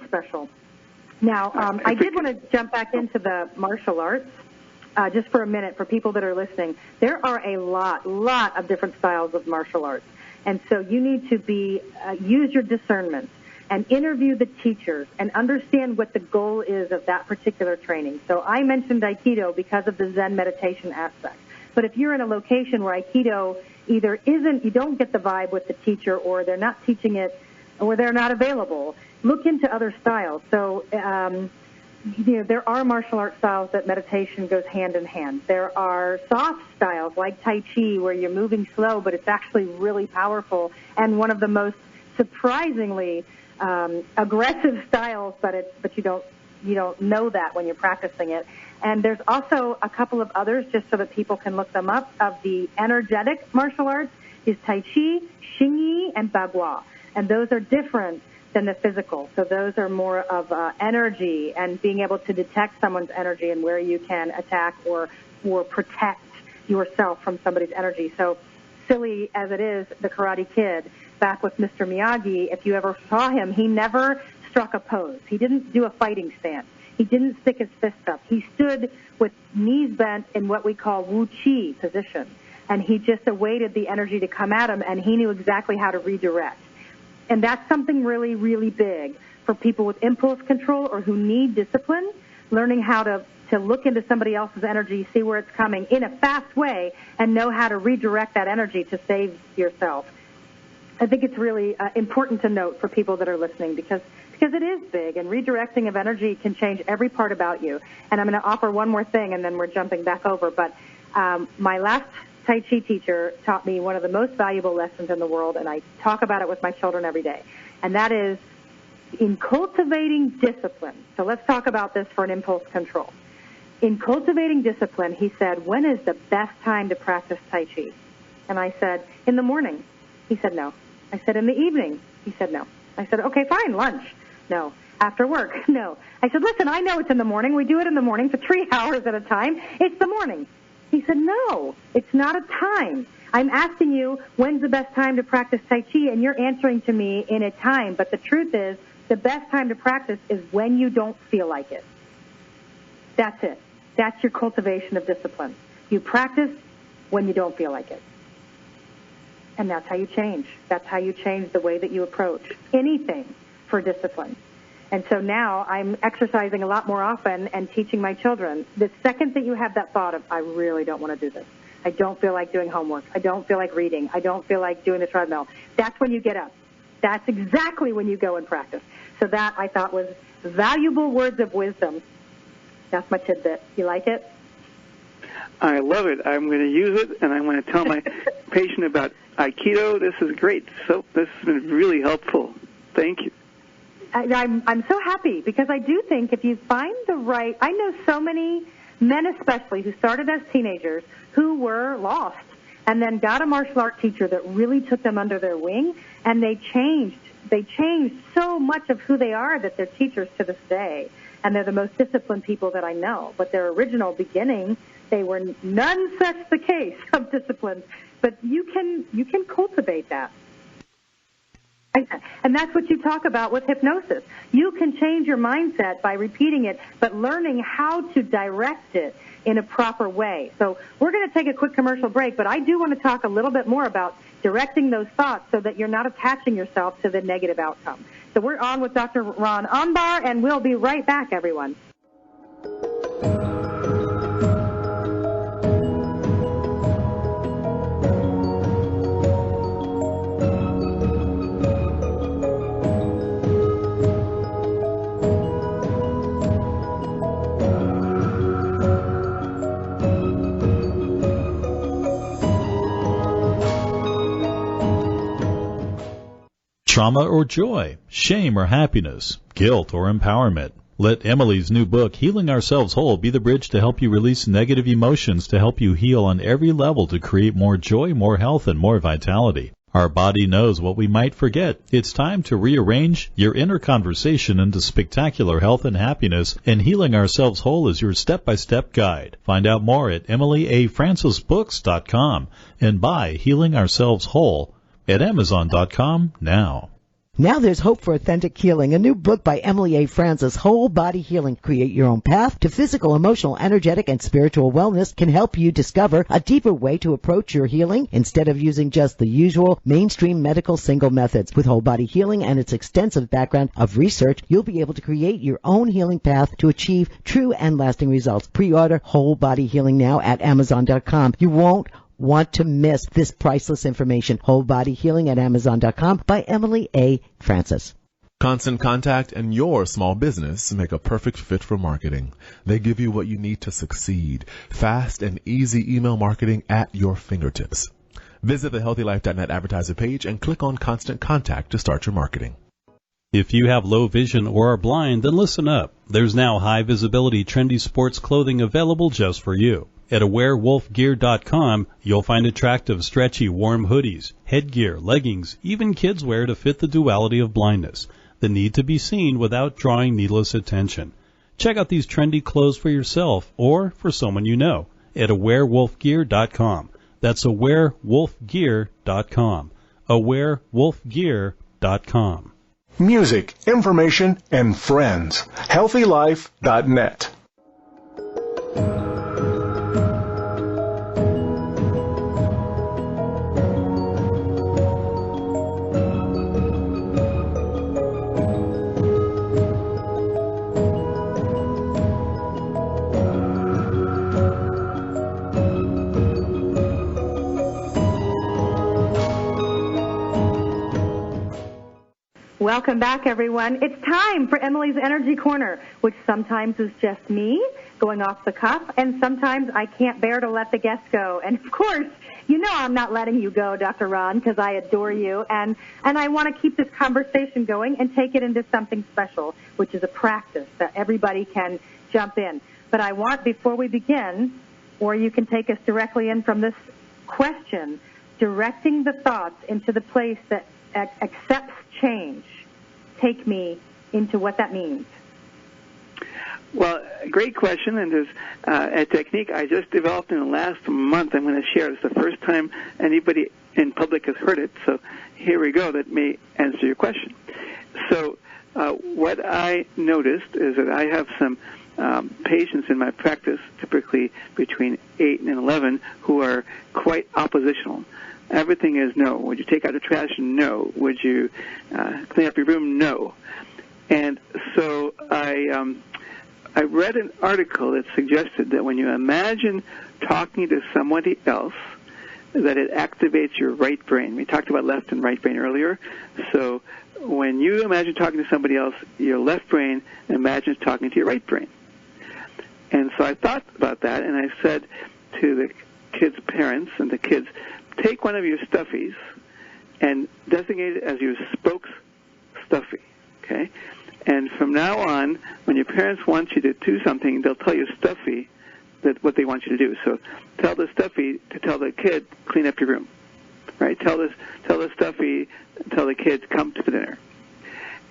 [SPEAKER 3] special. Now, I did want to jump back into the martial arts just for a minute for people that are listening. There are a lot of different styles of martial arts, and so you need to use your discernment and interview the teachers and understand what the goal is of that particular training. So I mentioned Aikido because of the Zen meditation aspect. But if you're in a location where Aikido either you don't get the vibe with the teacher, or they're not teaching it, or they're not available, look into other styles. So, there are martial arts styles that meditation goes hand in hand. There are soft styles like Tai Chi, where you're moving slow, but it's actually really powerful, and one of the most surprisingly aggressive styles, but you don't know that when you're practicing it. And there's also a couple of others, just so that people can look them up, of the energetic martial arts is Tai Chi, Xingyi, and Bagua. And those are different than the physical. So those are more of energy and being able to detect someone's energy and where you can attack or protect yourself from somebody's energy. So silly as it is, the Karate Kid, back with Mr. Miyagi, if you ever saw him, he never struck a pose. He didn't do a fighting stance. He didn't stick his fist up. He stood with knees bent in what we call Wu Chi position. And he just awaited the energy to come at him, and he knew exactly how to redirect. And that's something really, really big for people with impulse control or who need discipline, learning how to look into somebody else's energy, see where it's coming in a fast way, and know how to redirect that energy to save yourself. I think it's really important to note for people that are listening, because it is big, and redirecting of energy can change every part about you. And I'm going to offer one more thing, and then we're jumping back over. But my last Tai Chi teacher taught me one of the most valuable lessons in the world, and I talk about it with my children every day, and that is in cultivating discipline. So let's talk about this for an impulse control. In cultivating discipline, he said, when is the best time to practice Tai Chi? And I said, in the morning. He said, no. I said, in the evening. He said, no. I said, okay, fine, lunch. No. After work? No. I said, listen, I know it's in the morning. We do it in the morning for 3 hours at a time. It's the morning. He said, no, it's not a time. I'm asking you, when's the best time to practice Tai Chi? And you're answering to me in a time. But the truth is, the best time to practice is when you don't feel like it. That's it. That's your cultivation of discipline. You practice when you don't feel like it. And that's how you change. That's how you change the way that you approach anything for discipline. And so now I'm exercising a lot more often and teaching my children. The second that you have that thought of, I really don't want to do this. I don't feel like doing homework. I don't feel like reading. I don't feel like doing the treadmill. That's when you get up. That's exactly when you go and practice. So that I thought was valuable words of wisdom. That's my tidbit. You like it?
[SPEAKER 4] I love it. I'm going to use it, and I'm going to tell my patient about Aikido. This is great. So this has been really helpful. Thank you.
[SPEAKER 3] I'm so happy, because I do think if you find the right, I know so many men especially who started as teenagers who were lost and then got a martial art teacher that really took them under their wing, and they changed they changed so much of who they are that they're teachers to this day. And they're the most disciplined people that I know. But their original beginning, they were none such the case of discipline. But you can cultivate that. And that's what you talk about with hypnosis. You can change your mindset by repeating it, but learning how to direct it in a proper way. So we're going to take a quick commercial break, but I do want to talk a little bit more about directing those thoughts so that you're not attaching yourself to the negative outcome. So we're on with Dr. Ron Anbar, and we'll be right back, everyone.
[SPEAKER 1] Trauma or joy, shame or happiness, guilt or empowerment. Let Emily's new book, Healing Ourselves Whole, be the bridge to help you release negative emotions to help you heal on every level to create more joy, more health, and more vitality. Our body knows what we might forget. It's time to rearrange your inner conversation into spectacular health and happiness, and Healing Ourselves Whole is your step-by-step guide. Find out more at emilyafrancisbooks.com and buy Healing Ourselves Whole at Amazon.com now.
[SPEAKER 5] Now there's hope for authentic healing. A new book by Emily A. Francis, Whole Body Healing. Create your own path to physical, emotional, energetic, and spiritual wellness can help you discover a deeper way to approach your healing instead of using just the usual mainstream medical single methods. With Whole Body Healing and its extensive background of research, you'll be able to create your own healing path to achieve true and lasting results. Pre-order Whole Body Healing now at Amazon.com. You won't want to miss this priceless information. Whole Body Healing at Amazon.com by Emily A. Francis.
[SPEAKER 10] Constant Contact and your small business make a perfect fit for marketing. They give you what you need to succeed. Fast and easy email marketing at your fingertips. Visit the HealthyLife.net advertiser page and click on Constant Contact to start your marketing.
[SPEAKER 1] If you have low vision or are blind, then listen up. There's now high-visibility, trendy sports clothing available just for you. At AwareWolfGear.com, you'll find attractive, stretchy, warm hoodies, headgear, leggings, even kids wear to fit the duality of blindness, the need to be seen without drawing needless attention. Check out these trendy clothes for yourself or for someone you know at AwareWolfGear.com. That's AwareWolfGear.com. AwareWolfGear.com.
[SPEAKER 11] Music, information, and friends. HealthyLife.net.
[SPEAKER 3] Welcome back, everyone. It's time for Emily's Energy Corner, which sometimes is just me going off the cuff, and sometimes I can't bear to let the guests go. And, of course, you know I'm not letting you go, Dr. Ron, because I adore you, and I want to keep this conversation going and take it into something special, which is a practice that everybody can jump in. But I want, before we begin, or you can take us directly in from this question, directing the thoughts into the place that accepts change. Take me into what that means.
[SPEAKER 4] Well, great question, and there's a technique I just developed in the last month I'm going to share. It's the first time anybody in public has heard it, so here we go. That may answer your question. So what I noticed is that I have some patients in my practice, typically between 8 and 11, who are quite oppositional. Everything is no. Would you take out the trash? No. Would you clean up your room? No. And so I read an article that suggested that when you imagine talking to somebody else, that it activates your right brain. We talked about left and right brain earlier. So when you imagine talking to somebody else, your left brain imagines talking to your right brain. And so I thought about that, and I said to the kids' parents and the kids, take one of your stuffies and designate it as your spokes stuffy, okay? And from now on, when your parents want you to do something, they'll tell your stuffy that what they want you to do. So tell the stuffy to tell the kid, clean up your room, right? Tell the stuffy, tell the kids, come to the dinner.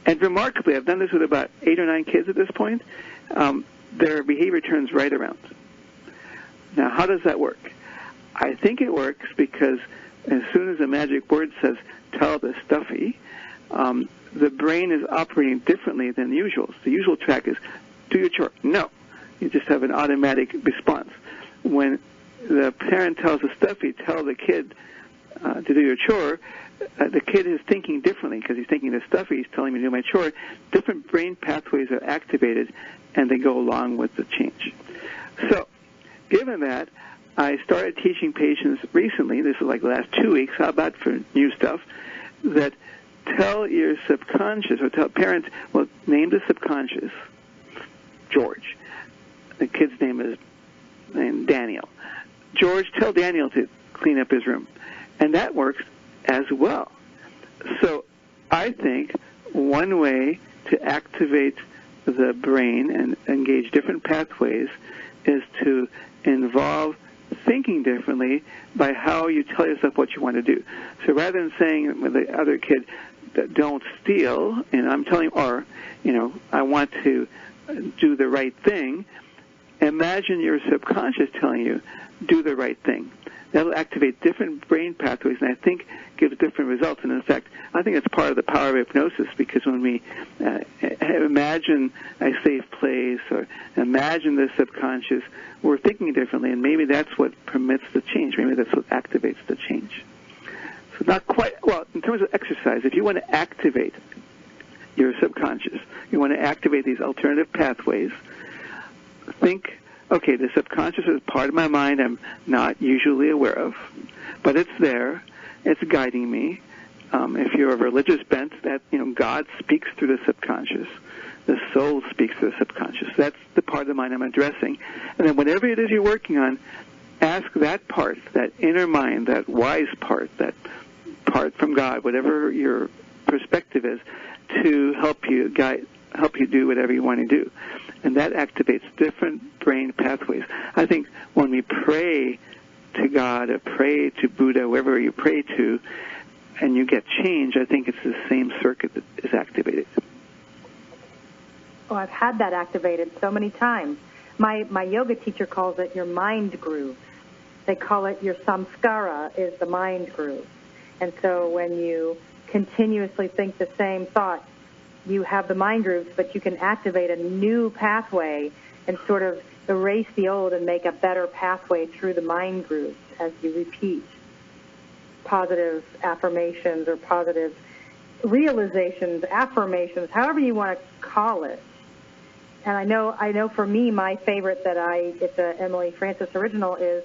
[SPEAKER 4] And remarkably, I've done this with about 8 or 9 kids at this point, their behavior turns right around. Now, how does that work? I think it works because as soon as the magic word says, tell the stuffy, the brain is operating differently than the usual. The usual track is, do your chore. No. You just have an automatic response. When the parent tells the stuffy, tell the kid to do your chore, the kid is thinking differently because he's thinking the stuffy is telling me to do my chore. Different brain pathways are activated, and they go along with the change. So, given that, I started teaching patients recently, this is like the last 2 weeks, how about for new stuff, that tell your subconscious, or tell parents, well, name the subconscious, George. The kid's name is Daniel. George, tell Daniel to clean up his room. And that works as well. So I think one way to activate the brain and engage different pathways is to involve thinking differently by how you tell yourself what you want to do. So rather than saying with the other kid, don't steal, and I'm telling, or, I want to do the right thing, imagine your subconscious telling you, do the right thing. That'll activate different brain pathways, and I think gives different results. And in fact, I think it's part of the power of hypnosis, because when we imagine a safe place or imagine the subconscious, we're thinking differently, and maybe that's what permits the change. Maybe that's what activates the change. So not quite, well, in terms of exercise, if you want to activate your subconscious, you want to activate these alternative pathways, think, okay, the subconscious is part of my mind I'm not usually aware of, but it's there, it's guiding me. If you're a religious bent, that, God speaks through the subconscious. The soul speaks through the subconscious. That's the part of the mind I'm addressing. And then whatever it is you're working on, ask that part, that inner mind, that wise part, that part from God, whatever your perspective is, to help you do whatever you want to do. And that activates different brain pathways. I think when we pray to God or pray to Buddha, whoever you pray to, and you get change, I think it's the same circuit that is activated.
[SPEAKER 3] Oh, I've had that activated so many times. My yoga teacher calls it your mind groove. They call it your samskara is the mind groove. And so when you continuously think the same thought, you have the mind grooves, but you can activate a new pathway and sort of erase the old and make a better pathway through the mind grooves as you repeat positive affirmations or positive realizations, affirmations, however you want to call it. And I know for me, my favorite it's a Emily Francis original, is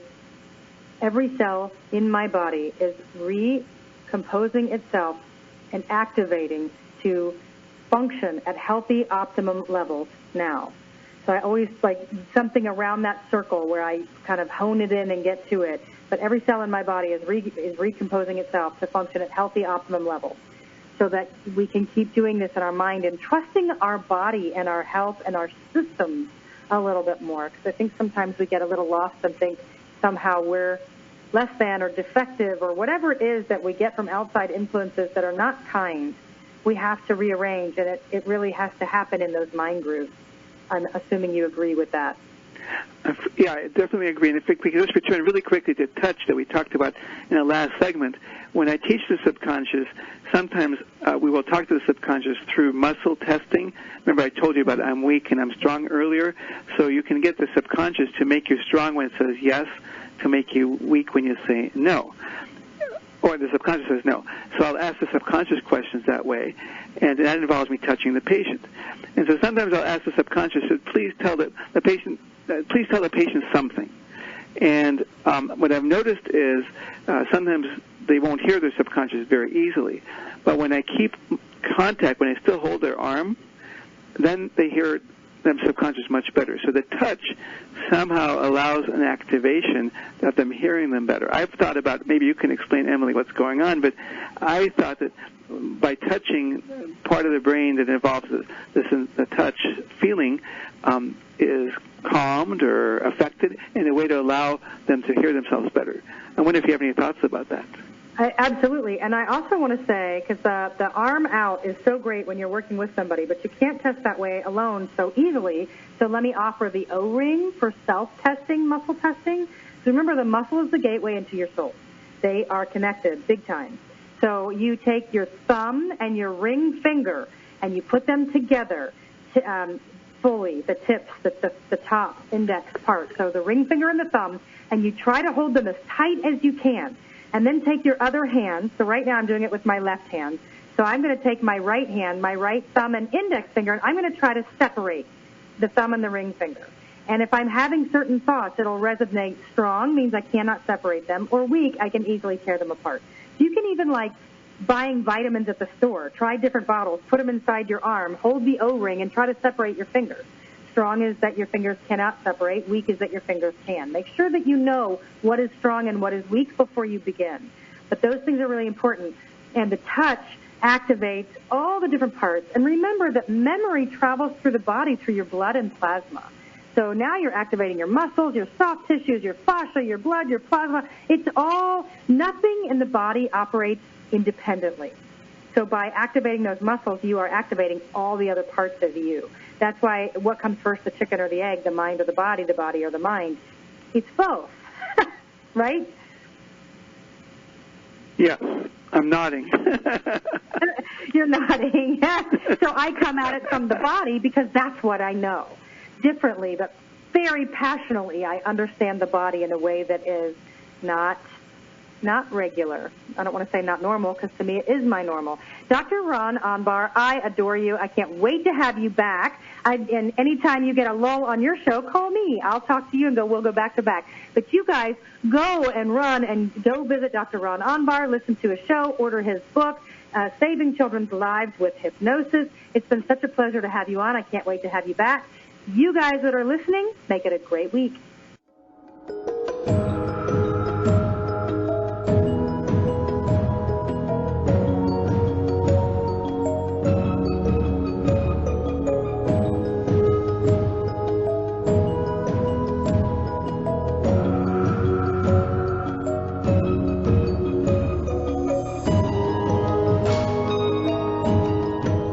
[SPEAKER 3] every cell in my body is recomposing itself and activating to function at healthy, optimum levels now. So I always like something around that circle where I kind of hone it in and get to it. But every cell in my body is recomposing itself to function at healthy, optimum levels, so that we can keep doing this in our mind and trusting our body and our health and our systems a little bit more. Because I think sometimes we get a little lost and think somehow we're less than or defective or whatever it is that we get from outside influences that are not kind. We have to rearrange, and it really has to happen in those mind grooves. I'm assuming you agree with that.
[SPEAKER 4] Yeah, I definitely agree. And if we could just return really quickly to touch that we talked about in the last segment, when I teach the subconscious, sometimes we will talk to the subconscious through muscle testing. Remember I told you about I'm weak and I'm strong earlier? So you can get the subconscious to make you strong when it says yes, to make you weak when you say no. Or the subconscious says no. So I'll ask the subconscious questions that way, and that involves me touching the patient. And so sometimes I'll ask the subconscious, please tell the patient something. And what I've noticed is sometimes they won't hear their subconscious very easily. But when I keep contact, when I still hold their arm, then they hear them subconscious much better. So the touch somehow allows an activation of them hearing them better. I've thought about, maybe you can explain, Emily, what's going on, but I thought that by touching part of the brain that involves the touch feeling is calmed or affected in a way to allow them to hear themselves better. I wonder if you have any thoughts about that.
[SPEAKER 3] Absolutely. And I also want to say, because the arm out is so great when you're working with somebody, but you can't test that way alone so easily. So let me offer the O-ring for self-testing, muscle testing. So remember, the muscle is the gateway into your soul. They are connected big time. So you take your thumb and your ring finger, and you put them together fully, the tips, the top index part. So the ring finger and the thumb, and you try to hold them as tight as you can. And then take your other hand. So right now I'm doing it with my left hand. So I'm going to take my right hand, my right thumb and index finger, and I'm going to try to separate the thumb and the ring finger. And if I'm having certain thoughts, it'll resonate strong, means I cannot separate them, or weak, I can easily tear them apart. You can even, like buying vitamins at the store, try different bottles, put them inside your arm, hold the O-ring, and try to separate your fingers. Strong is that your fingers cannot separate. Weak is that your fingers can. Make sure that you know what is strong and what is weak before you begin. But those things are really important. And the touch activates all the different parts. And remember that memory travels through the body through your blood and plasma. So now you're activating your muscles, your soft tissues, your fascia, your blood, your plasma. It's all, nothing in the body operates independently. So by activating those muscles, you are activating all the other parts of you. That's why what comes first, the chicken or the egg, the mind or the body or the mind? It's both, right?
[SPEAKER 4] Yes, I'm nodding.
[SPEAKER 3] You're nodding. So I come at it from the body because that's what I know. Differently, but very passionately, I understand the body in a way that is not regular. I don't want to say not normal, because to me it is my normal. Dr. Ron Anbar, I adore you. I can't wait to have you back. And anytime you get a lull on your show, call me. I'll talk to you and we'll go back to back. But you guys go and run and go visit Dr. Ron Anbar, listen to his show, order his book, Saving Children's Lives with Hypnosis. It's been such a pleasure to have you on. I can't wait to have you back. You guys that are listening, make it a great week.